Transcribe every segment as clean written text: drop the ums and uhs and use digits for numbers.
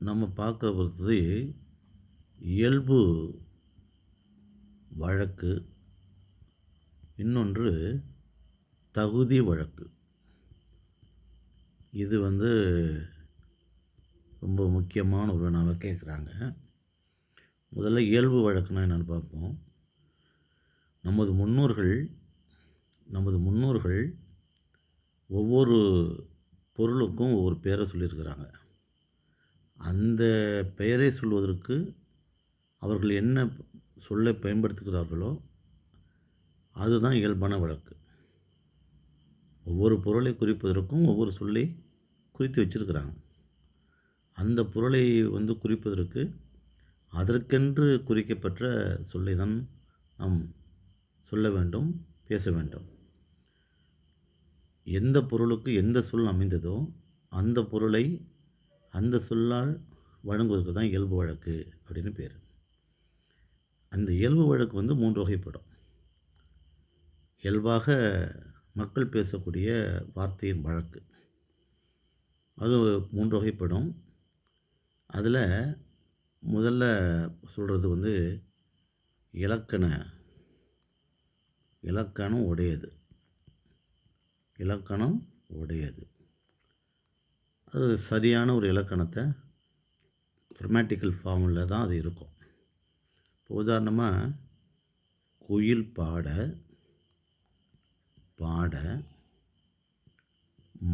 நம்ம பார்க்குற பொறுத்தது இயல்பு வழக்கு, இன்னொன்று தகுதி வழக்கு. இது ரொம்ப முக்கியமான ஒரு வினாவ கேட்குறாங்க. முதல்ல இயல்பு வழக்குனா என்னன்னு பார்ப்போம். நமது முன்னோர்கள் ஒவ்வொரு பொருளுக்கும் ஒவ்வொரு பெயரை சொல்லியிருக்கிறாங்க. அந்த பெயரை சொல்வதற்கு அவர்கள் என்ன சொல்லை பயன்படுத்துகிறார்களோ அதுதான் இயல்பான வழக்கு. ஒவ்வொரு பொருளை குறிப்பதற்கும் ஒவ்வொரு சொல்லை குறித்து வச்சிருக்கிறாங்க. அந்த பொருளை குறிப்பதற்கு அதற்கென்று குறிக்கப்பட்ட சொல்லை தான் நாம் சொல்ல வேண்டும், பேச வேண்டும். எந்த பொருளுக்கு எந்த சொல் அமைந்ததோ அந்த பொருளை அந்த சொல்லால் வழங்குவதற்கு தான் இயல்பு வழக்கு அப்படின்னு பேர். அந்த இயல்பு வழக்கு 3 வகைப்படும். இயல்பாக மக்கள் பேசக்கூடிய வார்த்தையின் வழக்கு, அது 3 வகைப்படும். அதில் முதல்ல சொல்கிறது இலக்கணம் உடையது. அது சரியான ஒரு இலக்கணத்தை கிராமட்டிக்கல் ஃபார்மில் தான் அது இருக்கும். இப்போ உதாரணமாக குயில் பாட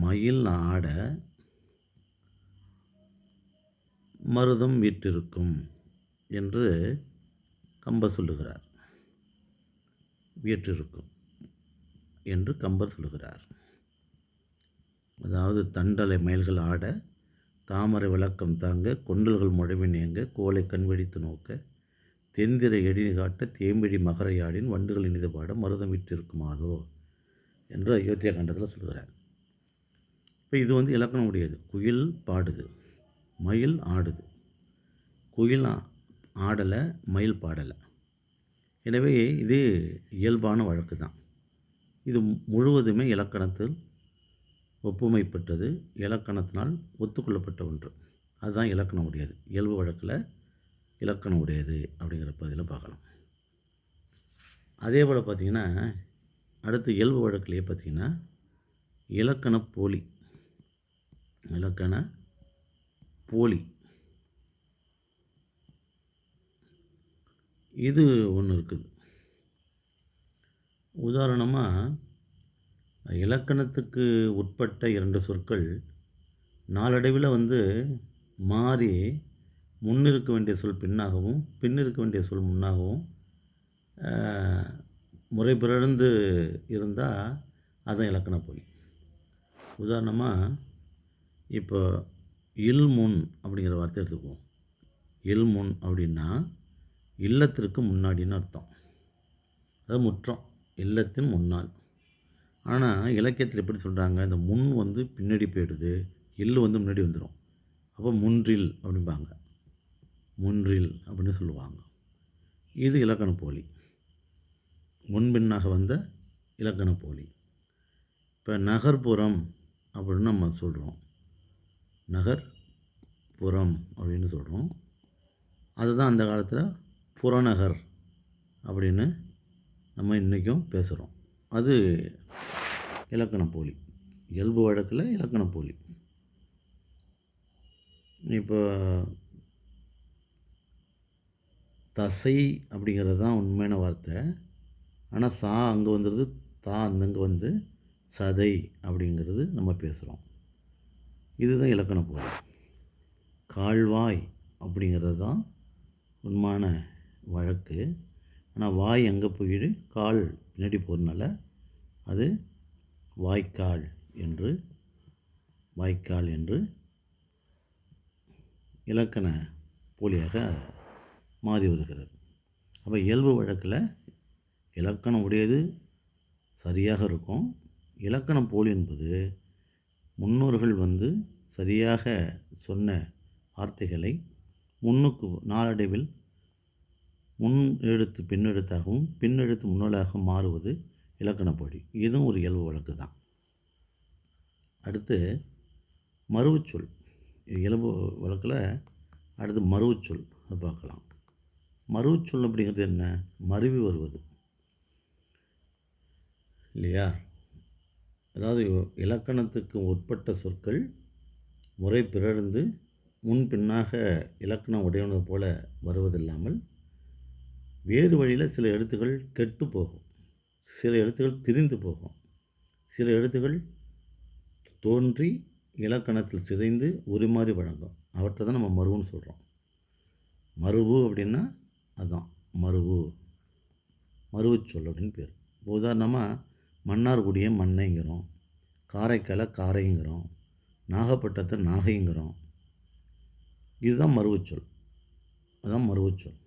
மயில் ஆட மருதம் வீற்றிருக்கும் என்று கம்பர் சொல்லுகிறார். வீற்றிருக்கும் என்று கம்பர் சொல்லுகிறார். அதாவது தண்டலை மயில்கள் ஆட, தாமரை விளக்கம் தாங்க, கொண்டல்கள் முழவின் ஏங்க, கோலை கண்வெடித்து நோக்க, தெந்திர எழினி காட்ட, தேம்பிழி மகரையாடின் வண்டுகள் இனிது பாட மருதம் விட்டிருக்குமாதோ என்று அயோத்தியா கண்டத்தில் சொல்கிறார். இப்போ இது இலக்கணம் உடையது. குயில் பாடுது, மயில் ஆடுது. குயில் ஆடலை, மயில் பாடலை. எனவே இது இயல்பான வழக்கு தான். இது முழுவதுமே இலக்கணத்தில் ஒப்புமைப்பட்டது, இலக்கணத்தினால் ஒத்துக்கொள்ளப்பட்ட ஒன்று. அதுதான் இலக்கணம் உடையது. இயல்பு வழக்கில் இலக்கணம் உடையது அப்படிங்கிற பதில் பார்க்கலாம். அதே போல் பார்த்திங்கன்னா, அடுத்து இயல்பு வழக்கிலேயே பார்த்திங்கன்னா இலக்கண போலி இது ஒன்று இருக்குது. உதாரணமாக, இலக்கணத்துக்கு உட்பட்ட 2 சொற்கள் நாளடைவில் மாறி முன்னிருக்க வேண்டிய சொல் பின்னாகவும், பின்னிருக்க வேண்டிய சொல் முன்னாகவும் முறை பிறழ்ந்து இருந்தால் அதுதான் இலக்கண போலி. உதாரணமாக, இப்போ இல்முன் அப்படிங்கிற வார்த்தை எடுத்துக்குவோம். இல்முன் அப்படின்னா இல்லத்திற்கு முன்னாடின்னு அர்த்தம். அது முற்றம், இல்லத்தின் முன்னால். ஆனால் இலக்கியத்தில் எப்படி சொல்கிறாங்க, இந்த முன் பின்னாடி போயிடுது, இல்லு முன்னாடி வந்துடும். அப்போ முன்றில் அப்படிம்பாங்க, முன்றில் அப்படின்னு சொல்லுவாங்க. இது இலக்கண போலி, முன்பின்னாக வந்த இலக்கண போலி. இப்போ நகர்ப்புறம் அப்படின்னு நம்ம சொல்கிறோம், நகர்ப்புறம் அப்படின்னு சொல்கிறோம். அதுதான் அந்த காலத்தில் புறநகர் அப்படின்னு நம்ம இன்றைக்கும் பேசுகிறோம். அது இலக்கண போலி, இயல்பு வழக்கில் இலக்கண போலி. இப்போ தசை அப்படிங்கிறது தான் உண்மையான வார்த்தை. ஆனால் சா அங்கே வந்துடுது, தா அங்கே சதை அப்படிங்கிறது நம்ம பேசுகிறோம். இதுதான் இலக்கண போலி. கால்வாய் அப்படிங்கிறது தான் உண்மையான வழக்கு. ஆனால் வாய் அங்கே போயிடு, கால் பின்னாடி போகிறதுனால அது வாய்க்கால் என்று இலக்கண போலியாக மாறி வருகிறது. அப்போ இயல்பு வழக்கில் இலக்கணம் உடையது சரியாக இருக்கும். இலக்கண போலி என்பது முன்னோர்கள் சரியாக சொன்ன வார்த்தைகளை முன்னுக்கு நாளடைவில் முன் எழுத்து பின்னெழுத்தாகவும், பின்னெழுத்து முன்னலாக மாறுவது இலக்கண போலி. இதுவும் ஒரு இயல்பு வழக்கு தான். அடுத்து மறுவுச்சொல். இயல்பு வழக்கில் அடுத்து மருவுச்சொல் பார்க்கலாம். மருவுச்சொல் அப்படிங்கிறது என்ன? மருவி வருவது இல்லையா? அதாவது இலக்கணத்துக்கு உட்பட்ட சொற்கள் முறை பிறழ்ந்து முன் பின்னாக இலக்கணம் உடையவனது போல வருவதில்லாமல் வேறு வழியில் சில எழுத்துக்கள் கெட்டு போகும், சில எழுத்துக்கள் திரிந்து போகும், சில எழுத்துக்கள் தோன்றி இலக்கணத்தில் சிதைந்து உருமாறி வழங்கும். அவற்றை தான் நம்ம மருவுன்னு சொல்கிறோம். மருவு அப்படின்னா அதுதான் மருவுச்சொல் அப்படின்னு பேர். உதாரணமாக மன்னார்குடியை மண்ணைங்கிறோம், காரைக்காலை காரைங்கிறோம், நாகப்பட்டினத்தை நாகைங்கிறோம். இதுதான் மருவுச்சொல். அதுதான் மருவுச்சொல்.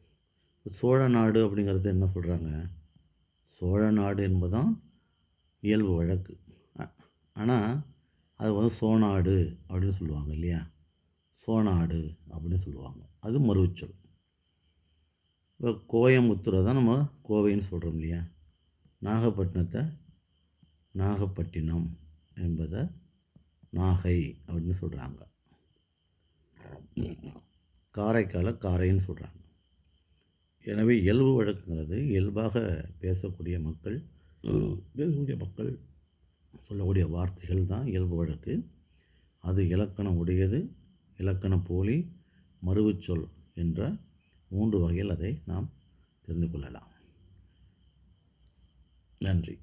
சோழ நாடு அப்படிங்கிறது என்ன சொல்கிறாங்க? சோழ நாடு என்பதுதான் இயல்பு வழக்கு. ஆனால் அது சோநாடு அப்படின்னு சொல்லுவாங்க இல்லையா? சோநாடு அப்படின்னு சொல்லுவாங்க. அது மருவுச்சொல். இப்போ கோயம்புத்தூரை தான் நம்ம கோவைன்னு சொல்கிறோம் இல்லையா? நாகப்பட்டினத்தை நாகப்பட்டினம் என்பதை நாகை அப்படின்னு சொல்கிறாங்க. காரைக்காலை காரைன்னு சொல்கிறாங்க. எனவே இயல்பு வழக்குங்கிறது இயல்பாக பேசக்கூடிய மக்கள் சொல்லக்கூடிய வார்த்தைகள் தான் இயல்பு வழக்கு. அது இலக்கணம் உடையது, இலக்கண போலி, மருவுச்சொல் என்ற 3 வகையில் அதை நாம் தெரிந்து கொள்ளலாம். நன்றி.